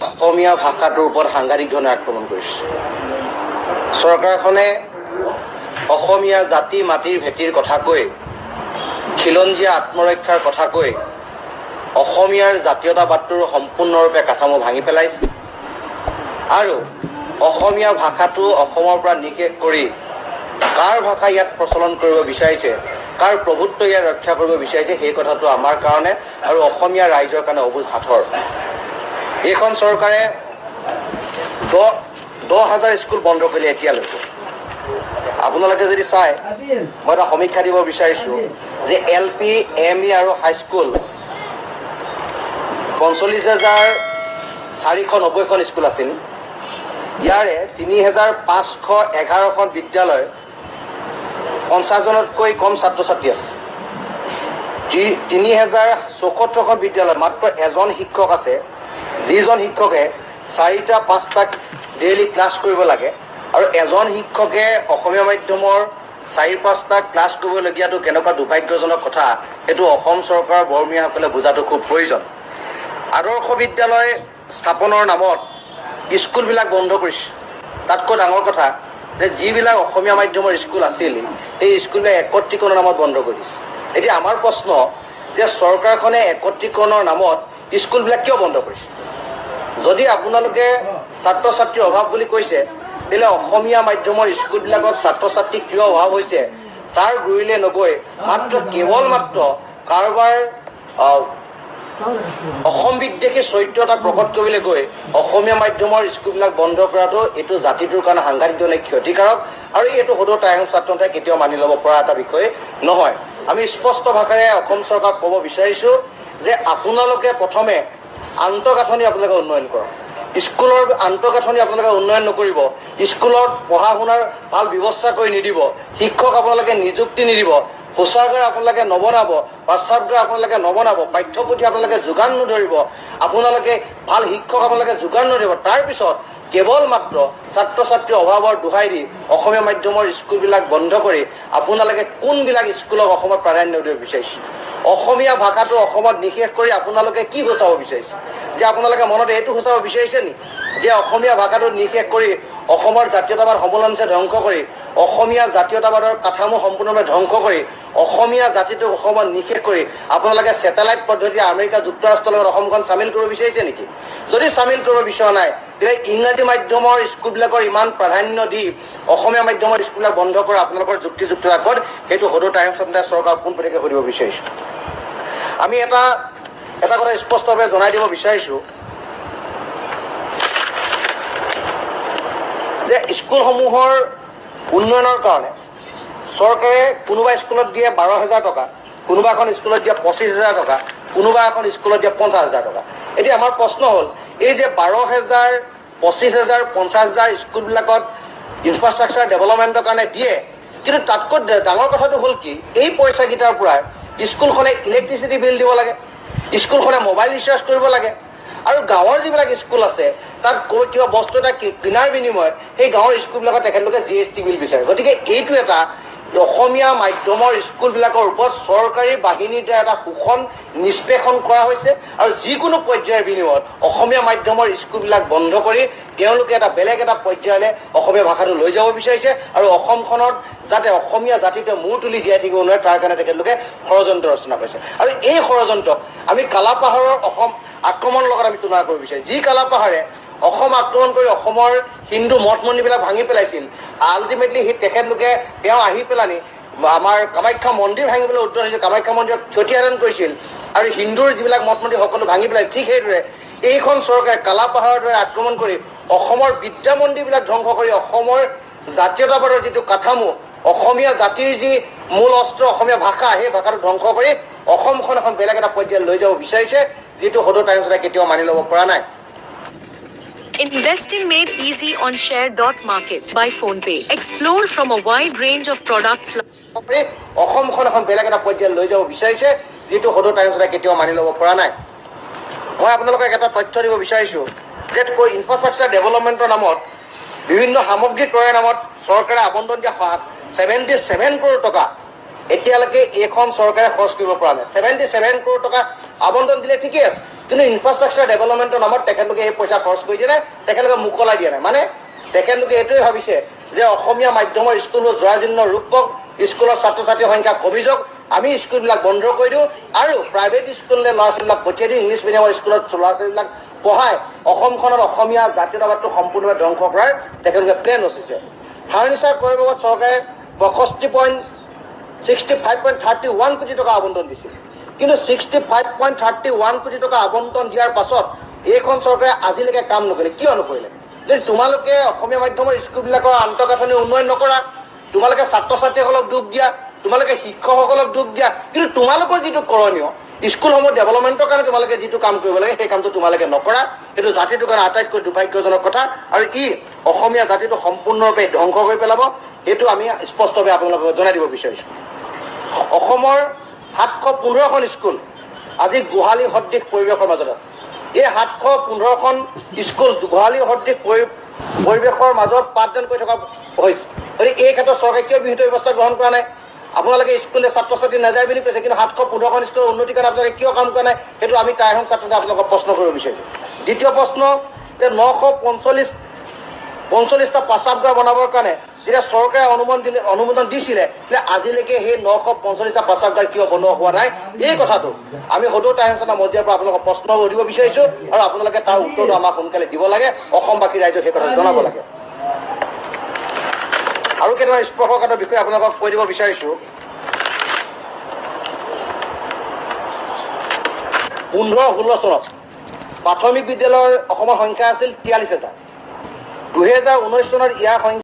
অসমীয়া ভাষাটোৰ ওপৰত সাংঘাতিক ধৰণে আক্ৰমণ কৰিছে। চৰকাৰখনে অসমীয়া জাতি মাটিৰ ভেটিৰ কথা কৈ, খিলঞ্জীয়া আত্মৰক্ষাৰ কথা কৈ অসমীয়াৰ জাতীয়তাবাদটোৰ সম্পূৰ্ণৰূপে কাঠামো ভাঙি পেলাইছে আৰু অসমীয়া ভাষাটো অসমৰ পৰা নিষেধ কৰি কাৰ ভাষা ইয়াত প্ৰচলন কৰিব বিচাৰিছে, কাৰ প্ৰভুত্ব ইয়াত ৰক্ষা কৰিব বিচাৰিছে, সেই কথাটো আমাৰ কাৰণে আৰু অসমীয়া ৰাইজৰ কাৰণে অবুজ হাতৰ। এইখন চৰকাৰে 10,000 স্কুল বন্ধ কৰিলে এতিয়ালৈকে। আপোনালোকে যদি চাই, মই এটা সমীক্ষা দিব বিচাৰিছোঁ যে LP, ME আৰু হাইস্কুল 45,490খন স্কুল আছিল। ইয়াৰে 3,511খন বিদ্যালয় 50জনতকৈ কম ছাত্ৰ ছাত্ৰী আছে। 3,074খন বিদ্যালয় মাত্ৰ এজন শিক্ষক আছে, যিজন শিক্ষকে 4-5টা ডেইলি ক্লাছ কৰিব লাগে। আৰু এজন শিক্ষকে অসমীয়া মাধ্যমৰ 4-5টা ক্লাছ কৰিবলগীয়াটো কেনেকুৱা দুৰ্ভাগ্যজনক কথা, সেইটো অসম চৰকাৰৰ বৰমীয়াসকলে বুজাটো খুব প্ৰয়োজন। আদৰ্শ বিদ্যালয় স্থাপনৰ নামত স্কুলবিলাক বন্ধ কৰিছে। তাতকৈ ডাঙৰ কথা যে যিবিলাক অসমীয়া মাধ্যমৰ স্কুল আছিল, সেই স্কুলবিলাক একত্ৰীকৰণৰ নামত বন্ধ কৰি দিছে। এতিয়া আমাৰ প্ৰশ্ন যে চৰকাৰখনে একত্ৰীকৰণৰ নামত স্কুলবিলাক কিয় বন্ধ কৰিছে? যদি আপোনালোকে ছাত্ৰ ছাত্ৰীৰ অভাৱ বুলি কৈছে, তেতিয়াহ'লে অসমীয়া মাধ্যমৰ স্কুলবিলাকত ছাত্ৰ ছাত্ৰী কিয় অভাৱ হৈছে তাৰ গুৰিলে নগৈ কেৱল মাত্ৰ কাৰোবাৰ অসম বিদ্বেষী চৰিত্ৰ এটা প্ৰকট কৰিবলৈ গৈ অসমীয়া মাধ্যমৰ স্কুলবিলাক বন্ধ কৰাটো এইটো জাতিটোৰ কাৰণে সাংঘাতিক ধৰণে ক্ষতিকাৰক আৰু এইটো সদৌ টাইম ছাত্ৰসন্থাই কেতিয়াও মানি ল'ব পৰা এটা বিষয় নহয়। আমি স্পষ্ট ভাষাৰে অসম চৰকাৰক ক'ব বিচাৰিছোঁ যে আপোনালোকে প্ৰথমে আন্তঃগাঁথনি আপোনালোকে উন্নয়ন কৰক। স্কুলৰ আন্তঃগাঁথনি আপোনালোকে উন্নয়ন নকৰিব, স্কুলত পঢ়া শুনাৰ ভাল ব্যৱস্থা কৰি নিদিব, শিক্ষক আপোনালোকে নিযুক্তি নিদিব, শৌচাগাৰ আপোনালোকে নবনাব, প্ৰস্ৰাৱগাৰ আপোনালোকে নবনাব, পাঠ্যপুথি আপোনালোকে যোগান নধৰিব, আপোনালোকে ভাল শিক্ষক আপোনালোকে যোগান নধৰিব। তাৰপিছত কেৱল মাত্ৰ ছাত্ৰ ছাত্ৰীৰ অভাৱৰ দোহাই দি অসমীয়া মাধ্যমৰ স্কুলবিলাক বন্ধ কৰি আপোনালোকে কোনবিলাক স্কুলক অসমত প্ৰাধান্য দিব বিচাৰিছে? অসমীয়া ভাষাটো অসমত নিষেধ কৰি আপোনালোকে কি সূচাব বিচাৰিছে? যে আপোনালোকে মনত এইটো সূচাব বিচাৰিছে নি যে অসমীয়া ভাষাটো নিষেধ কৰি অসমৰ জাতীয়তাবাদ সমুলঞ্চে ধ্বংস কৰি অসমীয়া জাতীয়তাবাদৰ কাঠামো সম্পূৰ্ণভাৱে ধ্বংস কৰি অসমীয়া জাতিটোক অসমত নিষেধ কৰি আপোনালোকে ছেটেলাইট পদ্ধতিৰে আমেৰিকা যুক্তৰাষ্ট্ৰৰ লগত অসমখন চামিল কৰিব বিচাৰিছে নেকি? যদি চামিল কৰিব বিচৰা নাই, তেতিয়া ইংৰাজী মাধ্যমৰ স্কুলবিলাকৰ ইমান প্ৰাধান্য দি অসমীয়া মাধ্যমৰ স্কুলবিলাক বন্ধ কৰা আপোনালোকৰ যুক্তিযুক্ততা ক'ত, সেইটো সদৌ টাইম ছাত্ৰসন্থাই চৰকাৰক পোনপটীয়াকৈ সুধিব বিচাৰিছোঁ। আমি এটা কথা স্পষ্টভাৱে জনাই দিব বিচাৰিছোঁ যে স্কুলসমূহৰ উন্নয়নৰ কাৰণে চৰকাৰে কোনোবা স্কুলত দিয়ে 12,000 টকা, কোনোবা এখন স্কুলত দিয়ে 25,000 টকা, কোনোবা এখন স্কুলত দিয়ে 50,000 টকা। এতিয়া আমাৰ প্ৰশ্ন হ'ল, এই যে 12,000, 25,000, 50,000 স্কুলবিলাকত ইনফ্ৰাষ্ট্ৰাকচাৰ ডেভেলপমেণ্টৰ কাৰণে দিয়ে, কিন্তু তাতকৈ ডাঙৰ কথাটো হ'ল কি, এই পইচাকেইটাৰ পৰাই স্কুলখনে ইলেক্ট্ৰিচিটি বিল দিব লাগে, স্কুলখনে মোবাইল ৰিচাৰ্জ কৰিব লাগে, আৰু গাঁৱৰ যিবিলাক স্কুল আছে তাত কিবা বস্তু এটা কিনাৰ বিনিময়ত সেই গাঁৱৰ স্কুলবিলাকত তেখেতলোকে GST বিল বিচাৰে। গতিকে এইটো এটা অসমীয়া মাধ্যমৰ স্কুলবিলাকৰ ওপৰত চৰকাৰী বাহিনীৰ দ্বাৰা এটা শোষণ নিষ্পেষণ কৰা হৈছে আৰু যিকোনো পৰ্যায়ৰ বিনিময়ত অসমীয়া মাধ্যমৰ স্কুলবিলাক বন্ধ কৰি তেওঁলোকে এটা বেলেগ এটা পৰ্যায়লৈ অসমীয়া ভাষাটো লৈ যাব বিচাৰিছে আৰু অসমখনত যাতে অসমীয়া জাতিটোৱে মূৰ তুলি জীয়াই থাকিব নোৱাৰে তাৰ কাৰণে তেখেতলোকে ষড়যন্ত্ৰ ৰচনা কৰিছে। আৰু এই ষড়যন্ত্ৰক আমি কালাপাহাৰৰ অসম আক্ৰমণৰ লগত আমি তুলনা কৰিব বিচাৰিছোঁ। যি কালাপাহাৰে অসম আক্ৰমণ কৰি অসমৰ হিন্দু মঠ মন্দিৰবিলাক ভাঙি পেলাইছিল, আল্টিমেটলি তেখেতলোকে তেওঁ আহি পেলানি আমাৰ কামাখ্যা মন্দিৰ ভাঙিবলৈ উদ্যত হৈছিল, কামাখ্যা মন্দিৰত ক্ষতিসাধন কৰিছিল আৰু হিন্দুৰ যিবিলাক মঠ মন্দিৰ সকলো ভাঙি পেলাই। ঠিক সেইদৰে এইখন চৰকাৰে কালাপাহাৰৰ দৰে আক্ৰমণ কৰি অসমৰ বিদ্যা মন্দিৰবিলাক ধ্বংস কৰি অসমৰ জাতীয়তাবাদৰ যিটো কাঠামো, অসমীয়া জাতিৰ যি মূল অস্ত্ৰ অসমীয়া ভাষা, সেই ভাষাটো ধ্বংস কৰি অসমখন এখন বেলেগ এটা পৰ্যায়ত লৈ যাব বিচাৰিছে, যিটো সদৌ টাইম ছাত্ৰসন্থাই কেতিয়াও মানি ল'ব পৰা নাই। Investing made easy on share.market by PhonePe. Explore from a wide range of products. অসমখন এখন বেলেগ এটা পৰ্যায়ত লৈ যাব বিচাৰিছে, যিটো সদৌ টাইম ছাত্ৰসন্থাই কেতিয়াও মানি ল'ব পৰা নাই। মই আপোনালোকক এটা তথ্য দিব বিচাৰিছোঁ যে ইনফ্ৰাষ্ট্ৰাকচাৰ ডেভেলপমেণ্টৰ নামত বিভিন্ন সামগ্ৰী ক্ৰয়ৰ নামত চৰকাৰে আবণ্টন দিয়া 77 কৰোৰ টকা এতিয়ালৈকে এইখন চৰকাৰে খৰচ কৰিব পৰা নাই। 77 কৰোৰ টকা আবণ্টন দিলে ঠিকেই আছে, কিন্তু ইনফ্ৰাষ্ট্ৰাকচাৰ ডেভেলপমেণ্টৰ নামত তেখেতলোকে এই পইচা খৰচ কৰি দিয়ে নাই, তেখেতলোকে মোকলাই দিয়া নাই। মানে তেখেতলোকে এইটোৱে ভাবিছে যে অসমীয়া মাধ্যমৰ স্কুলবোৰ জৰাজীৰ্ণ ৰূপ পাওক, স্কুলৰ ছাত্ৰ ছাত্ৰীৰ সংখ্যা কমি যাওক, আমি স্কুলবিলাক বন্ধ কৰি দিওঁ আৰু প্ৰাইভেট স্কুললৈ ল'ৰা ছোৱালীবিলাক পঠিয়াই দিওঁ, ইংলিছ মিডিয়ামৰ স্কুলত ল'ৰা ছোৱালীবিলাক পঢ়াই অসমখনত অসমীয়া জাতীয়তাবাদটো সম্পূৰ্ণভাৱে ধ্বংস কৰাৰ তেখেতলোকে প্লেন ৰচিছে। ফাৰ্নিচাৰ ক্ৰয়ৰ বাবদ চৰকাৰে 65.31 কোটি টকা আবণ্টন দিছিল, কিন্তু 65.31 কোটি টকা আবণ্টন দিয়াৰ পাছত এইখন চৰকাৰে আজিলৈকে কাম নকৰিলে। কিয় নকৰিলে? যে তোমালোকে অসমীয়া মাধ্যমৰ স্কুলবিলাকৰ আন্তঃগাঁথনি উন্নয়ন নকৰা, তোমালোকে ছাত্ৰ ছাত্ৰীসকলক দুখ দিয়া, তোমালোকে শিক্ষকসকলক দুখ দিয়া, কিন্তু তোমালোকৰ যিটো কৰণীয় স্কুলসমূহ ডেভেলপমেণ্টৰ কাৰণে তোমালোকে যিটো কাম কৰিব লাগে সেই কামটো তোমালোকে নকৰা। সেইটো জাতিটোৰ কাৰণে আটাইতকৈ দুৰ্ভাগ্যজনক কথা আৰু ই অসমীয়া জাতিটো সম্পূৰ্ণৰূপে ধ্বংস কৰি পেলাব। সেইটো আমি স্পষ্টভাৱে আপোনালোকক জনাই দিব বিচাৰিছোঁ। অসমৰ 715খন স্কুল আজি গোহালি সদৃশ পৰিৱেশৰ মাজত আছে। এই 715খন স্কুল গোহালি সদৃশ পৰিৱেশৰ মাজত পাঠদান কৰি থকা হৈছে। গতিকে এই ক্ষেত্ৰত চৰকাৰে কিয় বিহিত ব্যৱস্থা গ্ৰহণ কৰা নাই? আপোনালোকে স্কুললৈ ছাত্ৰ ছাত্ৰী নাযায় বুলি কৈছে, কিন্তু 715খন স্কুলৰ উন্নতিৰ কাৰণে আপোনালোকে কিয় কাম কৰা নাই? সেইটো আমি টাই আহোম ছাত্ৰতে আপোনালোকক প্ৰশ্ন কৰিব বিচাৰিছোঁ। দ্বিতীয় প্ৰশ্ন যে 945টা প্ৰস্ৰাৱগাৰ বনাবৰ কাৰণে যেতিয়া চৰকাৰে অনুমোদন দিছিলে, তেতিয়া আজিলৈকে সেই 945টা প্ৰস্ৰাৱগাৰ কিয় বনোৱা হোৱা নাই? এই কথাটো আমি সদৌ টাই আহোম ছাত্ৰ মজিয়াৰ পৰা আপোনালোকক প্ৰশ্ন সুধিব বিচাৰিছোঁ আৰু আপোনালোকে তাৰ উত্তৰটো আমাক সোনকালে দিব লাগে, অসমবাসী ৰাইজক সেই কথা জনাব লাগে। আৰু কেইটামান স্পৰ্শকাতৰ বিষয়ে আপোনালোকক কৈ দিব বিচাৰিছোঁ। 15-16 চনত প্ৰাথমিক বিদ্যালয়ৰ অসমৰ সংখ্যা আছিল 43,000। 2019 চনত ইয়াৰ সংখ্যা